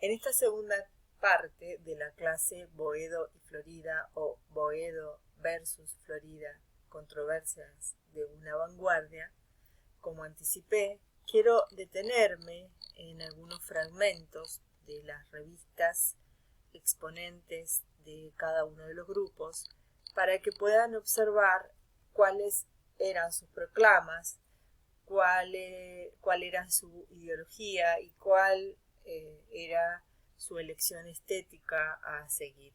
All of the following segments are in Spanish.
En esta segunda parte de la clase Boedo y Florida o Boedo versus Florida, controversias de una vanguardia, como anticipé, quiero detenerme en algunos fragmentos de las revistas exponentes de cada uno de los grupos para que puedan observar cuáles eran sus proclamas, cuál era su ideología y cuál era su elección estética a seguir.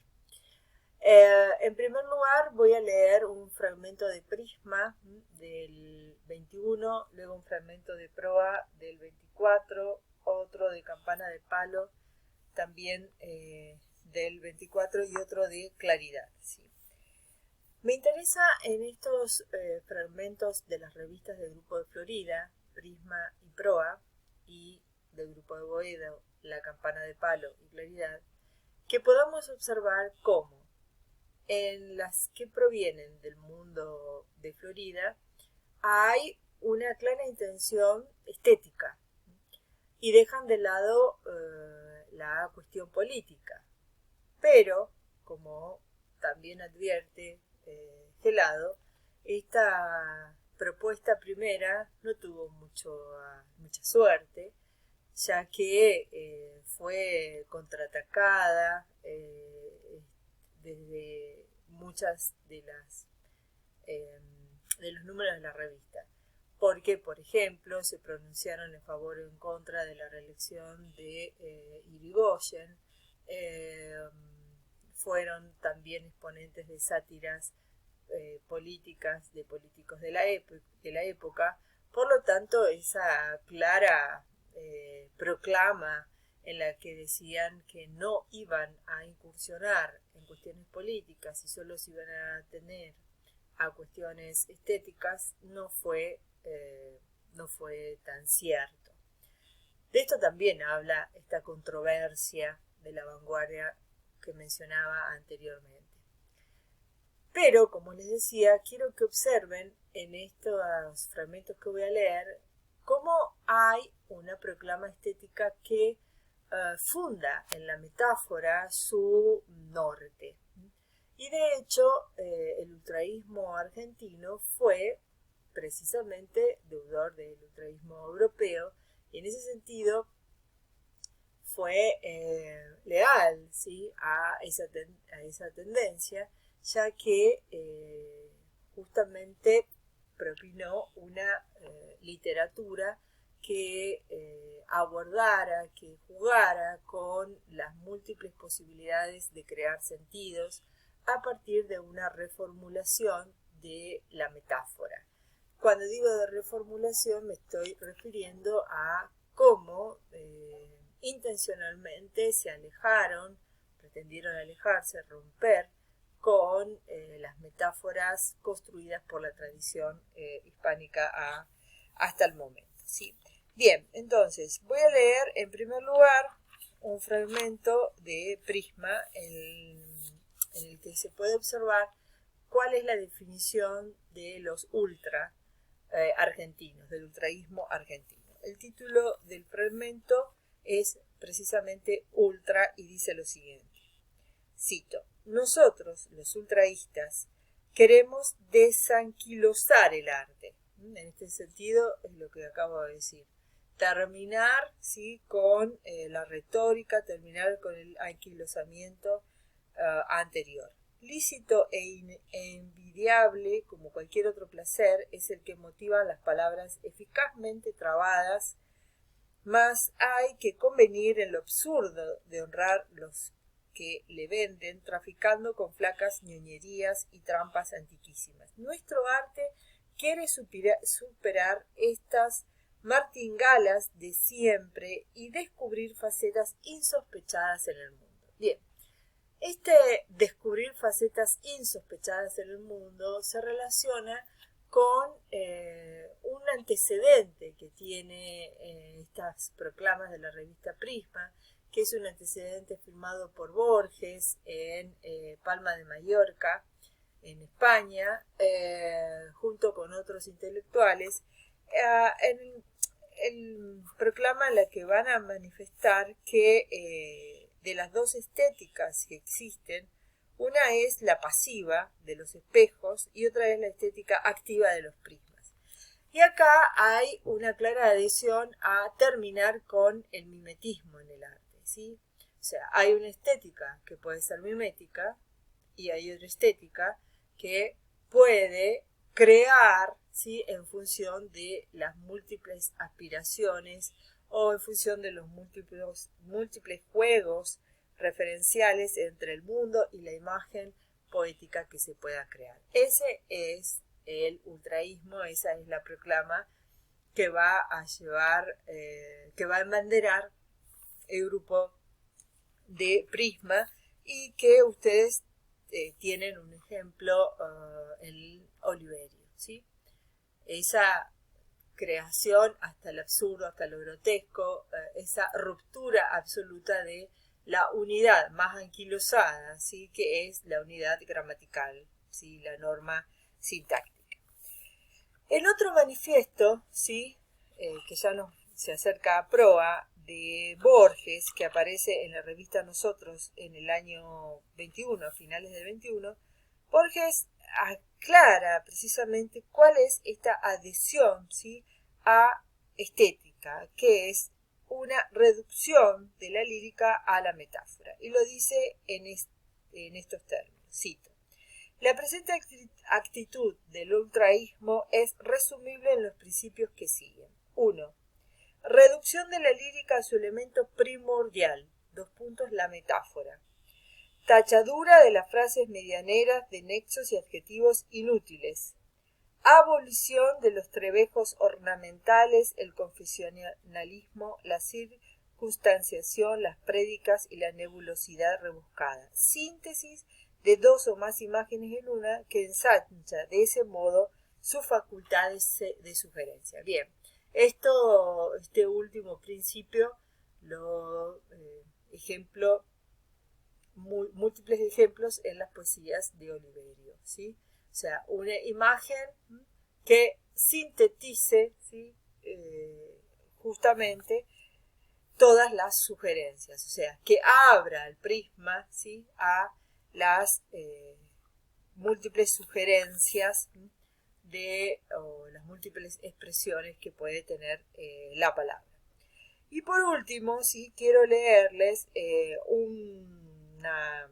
En primer lugar voy a leer un fragmento de Prisma del 21, luego un fragmento de Proa del 24, otro de Campana de Palo también del 24 y otro de Claridad. ¿Sí? Me interesa en estos fragmentos de las revistas del Grupo de Florida, Prisma y Proa, y del Grupo de Boedo, La Campana de Palo y Claridad, que podamos observar cómo en las que provienen del mundo de Florida hay una clara intención estética y dejan de lado la cuestión política. Pero, como también advierte Gelado, esta propuesta primera no tuvo mucha suerte, ya que fue contraatacada desde muchas de los números de la revista. Porque, por ejemplo, se pronunciaron en favor o en contra de la reelección de Irigoyen, fueron también exponentes de sátiras políticas de políticos de la época. Por lo tanto, esa clara proclama en la que decían que no iban a incursionar en cuestiones políticas y solo se iban a tener a cuestiones estéticas, no fue tan cierto. De esto también habla esta controversia de la vanguardia que mencionaba anteriormente. Pero, como les decía, quiero que observen en estos fragmentos que voy a leer cómo hay una proclama estética que funda en la metáfora su norte. Y de hecho, el ultraísmo argentino fue precisamente deudor del ultraísmo europeo y en ese sentido fue leal, ¿sí?, a esa tendencia, ya que justamente propinó una literatura que abordara, que jugara con las múltiples posibilidades de crear sentidos a partir de una reformulación de la metáfora. Cuando digo de reformulación me estoy refiriendo a cómo intencionalmente se alejaron, pretendieron alejarse, romper con las metáforas construidas por la tradición hispánica hasta el momento. ¿Sí? Bien, entonces voy a leer en primer lugar un fragmento de Prisma en el que se puede observar cuál es la definición de los ultra argentinos, del ultraísmo argentino. El título del fragmento es precisamente Ultra y dice lo siguiente, cito: nosotros, los ultraístas, queremos desanquilosar el arte. En este sentido es lo que acabo de decir. Terminar, ¿sí?, con la retórica, terminar con el anquilosamiento anterior. Lícito e envidiable, como cualquier otro placer, es el que motivan las palabras eficazmente trabadas, mas hay que convenir en lo absurdo de honrar los que le venden, traficando con flacas ñoñerías y trampas antiquísimas. Nuestro arte quiere superar estas martingalas de siempre y descubrir facetas insospechadas en el mundo. Bien, este descubrir facetas insospechadas en el mundo se relaciona con un antecedente que tiene estas proclamas de la revista Prisma, que es un antecedente firmado por Borges en Palma de Mallorca, en España, junto con otros intelectuales, el proclama en la que van a manifestar que de las dos estéticas que existen, una es la pasiva de los espejos y otra es la estética activa de los prismas. Y acá hay una clara adhesión a terminar con el mimetismo en el arte, ¿sí? O sea, hay una estética que puede ser mimética y hay otra estética que puede crear, ¿sí?, en función de las múltiples aspiraciones o en función de los múltiples juegos referenciales entre el mundo y la imagen poética que se pueda crear. Ese es el ultraísmo, esa es la proclama que va a llevar, que va a embanderar el grupo de Prisma y que ustedes tienen un ejemplo en Oliverio, ¿sí? Esa creación hasta el absurdo, hasta lo grotesco, esa ruptura absoluta de la unidad más anquilosada, ¿sí?, que es la unidad gramatical, ¿sí?, la norma sintáctica. El otro manifiesto, ¿sí?, que ya se acerca a proa, de Borges, que aparece en la revista Nosotros en el año 21, a finales del 21, Borges aclara precisamente cuál es esta adhesión, ¿sí?, a estética, que es una reducción de la lírica a la metáfora. Y lo dice en estos términos, cito: la presente actitud del ultraísmo es resumible en los principios que siguen. 1. Reducción de la lírica a su elemento primordial, la metáfora. Tachadura de las frases medianeras de nexos y adjetivos inútiles. Abolición de los trebejos ornamentales, el confesionalismo, la circunstanciación, las prédicas y la nebulosidad rebuscada. Síntesis de dos o más imágenes en una que ensancha de ese modo sus facultades de sugerencia. Bien. Este último principio múltiples ejemplos en las poesías de Oliverio, ¿sí? O sea, una imagen que sintetice, ¿sí?, justamente todas las sugerencias, o sea, que abra el prisma, ¿sí?, a las múltiples sugerencias o las múltiples expresiones que puede tener la palabra. Y por último, sí, quiero leerles una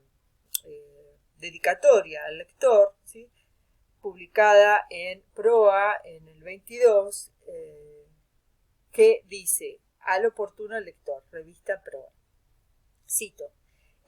dedicatoria al lector, ¿sí?, publicada en Proa en el 22, que dice: al oportuno lector, revista Proa. Cito: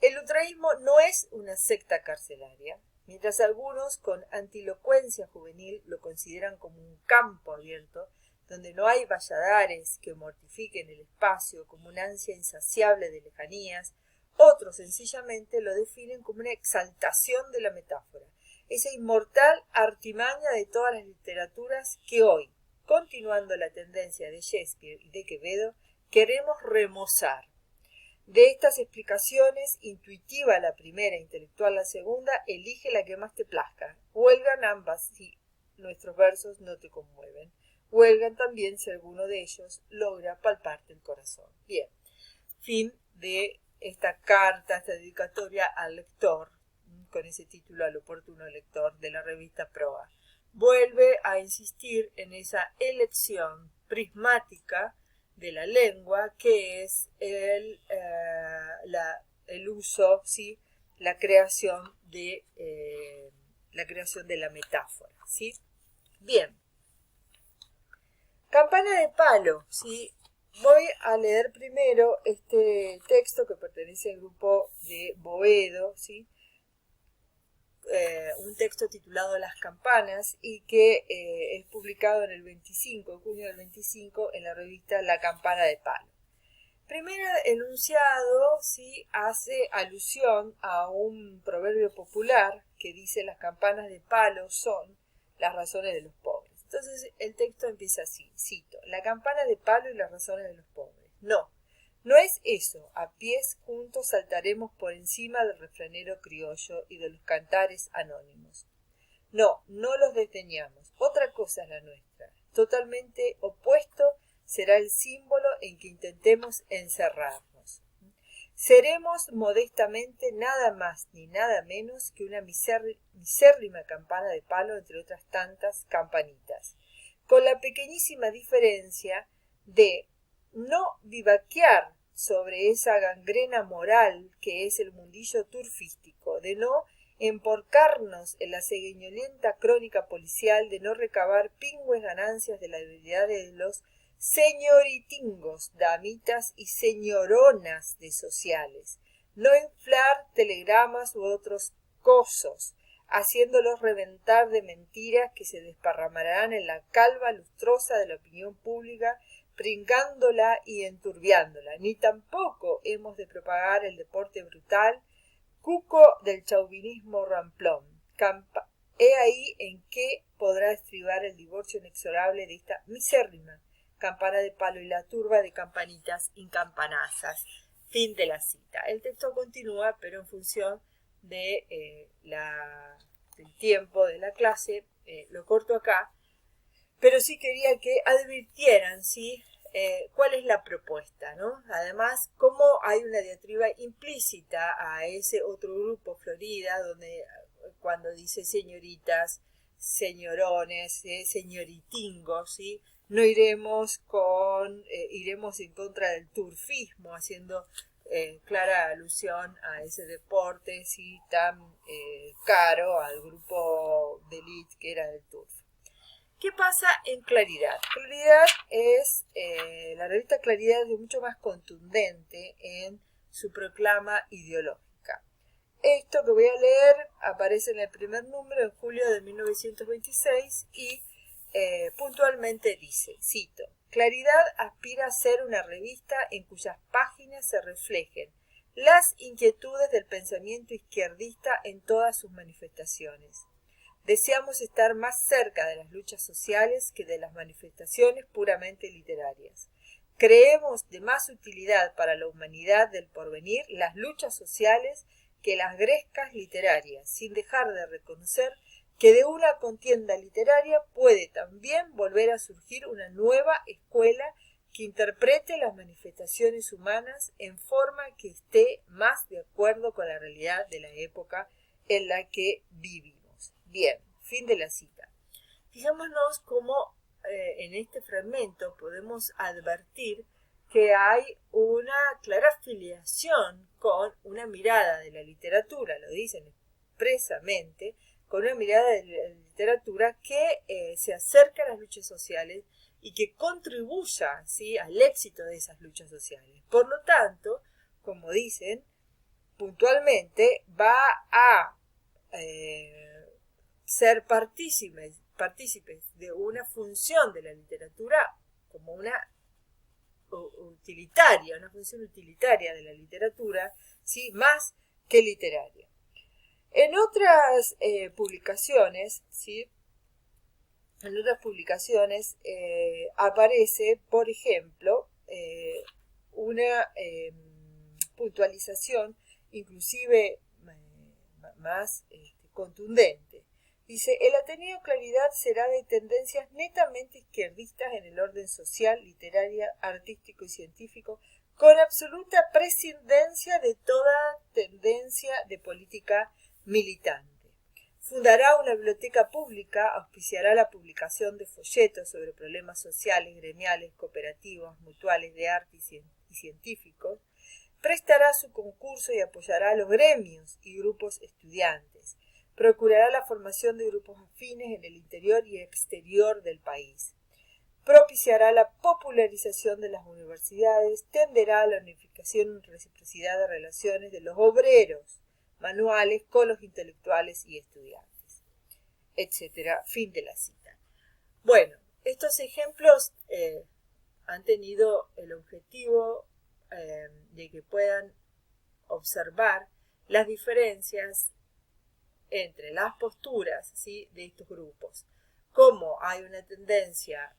el ultraísmo no es una secta carcelaria. Mientras algunos con antilocuencia juvenil lo consideran como un campo abierto, donde no hay valladares que mortifiquen el espacio, como una ansia insaciable de lejanías, otros sencillamente lo definen como una exaltación de la metáfora, esa inmortal artimaña de todas las literaturas que hoy, continuando la tendencia de Shakespeare y de Quevedo, queremos remozar. De estas explicaciones, intuitiva la primera, intelectual la segunda, elige la que más te plazca. Huelgan ambas si nuestros versos no te conmueven. Huelgan también si alguno de ellos logra palparte el corazón. Bien, fin de esta carta, esta dedicatoria al lector, con ese título, al oportuno lector, de la revista Proa. Vuelve a insistir en esa elección prismática de la lengua, que es el uso, ¿sí?, la creación de la metáfora, ¿sí? Bien. Campana de palo, ¿sí? Voy a leer primero este texto que pertenece al grupo de Boedo, ¿sí? Un texto titulado Las campanas y que es publicado en el 25, junio del 25, en la revista La Campana de Palo. Primero enunciado, ¿sí?, hace alusión a un proverbio popular que dice: las campanas de palo son las razones de los pobres. Entonces el texto empieza así, cito: la campana de palo y las razones de los pobres. No es eso. A pies juntos saltaremos por encima del refranero criollo y de los cantares anónimos. No los desdeñamos. Otra cosa es la nuestra. Totalmente opuesto será el símbolo en que intentemos encerrarnos. Seremos modestamente nada más ni nada menos que una misérrima campana de palo entre otras tantas campanitas, con la pequeñísima diferencia de no vivaquear sobre esa gangrena moral que es el mundillo turfístico, de no emporcarnos en la cegueñolienta crónica policial, de no recabar pingües ganancias de la debilidad de los señoritingos, damitas y señoronas de sociales, no inflar telegramas u otros cosos, haciéndolos reventar de mentiras que se desparramarán en la calva lustrosa de la opinión pública, pringándola y enturbiándola, ni tampoco hemos de propagar el deporte brutal, cuco del chauvinismo ramplón. He ahí en qué podrá estribar el divorcio inexorable de esta misérrima campana de palo y la turba de campanitas incampanazas. Fin de la cita. El texto continúa, pero en función de del tiempo de la clase, lo corto acá, pero sí quería que advirtieran, ¿sí? Cuál es la propuesta, ¿no? Además, cómo hay una diatriba implícita a ese otro grupo Florida, donde cuando dice señoritas, señorones, señoritingos, ¿sí? No iremos iremos en contra del turfismo, haciendo clara alusión a ese deporte, ¿sí? Tan caro al grupo de élite que era del turf. ¿Qué pasa en Claridad? Claridad es, la revista Claridad es mucho más contundente en su proclama ideológica. Esto que voy a leer aparece en el primer número en julio de 1926 y puntualmente dice, cito, Claridad aspira a ser una revista en cuyas páginas se reflejen las inquietudes del pensamiento izquierdista en todas sus manifestaciones. Deseamos estar más cerca de las luchas sociales que de las manifestaciones puramente literarias. Creemos de más utilidad para la humanidad del porvenir las luchas sociales que las grescas literarias, sin dejar de reconocer que de una contienda literaria puede también volver a surgir una nueva escuela que interprete las manifestaciones humanas en forma que esté más de acuerdo con la realidad de la época en la que vivimos. Bien, fin de la cita. Fijémonos cómo en este fragmento podemos advertir que hay una clara filiación con una mirada de la literatura, lo dicen expresamente, con una mirada de la literatura que se acerca a las luchas sociales y que contribuya, ¿sí?, al éxito de esas luchas sociales. Por lo tanto, como dicen, puntualmente va a ser partícipes de una función de la literatura como una utilitaria, una función utilitaria de la literatura, ¿sí?, más que literaria. En otras publicaciones, ¿sí?, en otras publicaciones aparece, por ejemplo, una puntualización inclusive más contundente. Dice, el Ateneo Claridad será de tendencias netamente izquierdistas en el orden social, literario, artístico y científico, con absoluta prescindencia de toda tendencia de política militante. Fundará una biblioteca pública, auspiciará la publicación de folletos sobre problemas sociales, gremiales, cooperativos, mutuales, de arte y científicos, prestará su concurso y apoyará a los gremios y grupos estudiantes, procurará la formación de grupos afines en el interior y exterior del país, propiciará la popularización de las universidades, tenderá a la unificación y reciprocidad de relaciones de los obreros manuales con los intelectuales y estudiantes, etcétera. Fin de la cita. Bueno, estos ejemplos han tenido el objetivo de que puedan observar las diferencias entre las posturas, ¿sí?, de estos grupos. Cómo hay una tendencia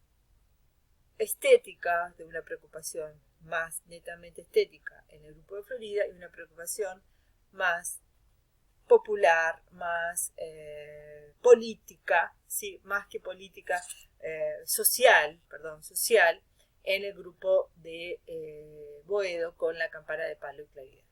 estética, de una preocupación más netamente estética en el grupo de Florida y una preocupación más popular, más política, ¿sí?, más que política, social en el grupo de Boedo con la campana de palo y claridad.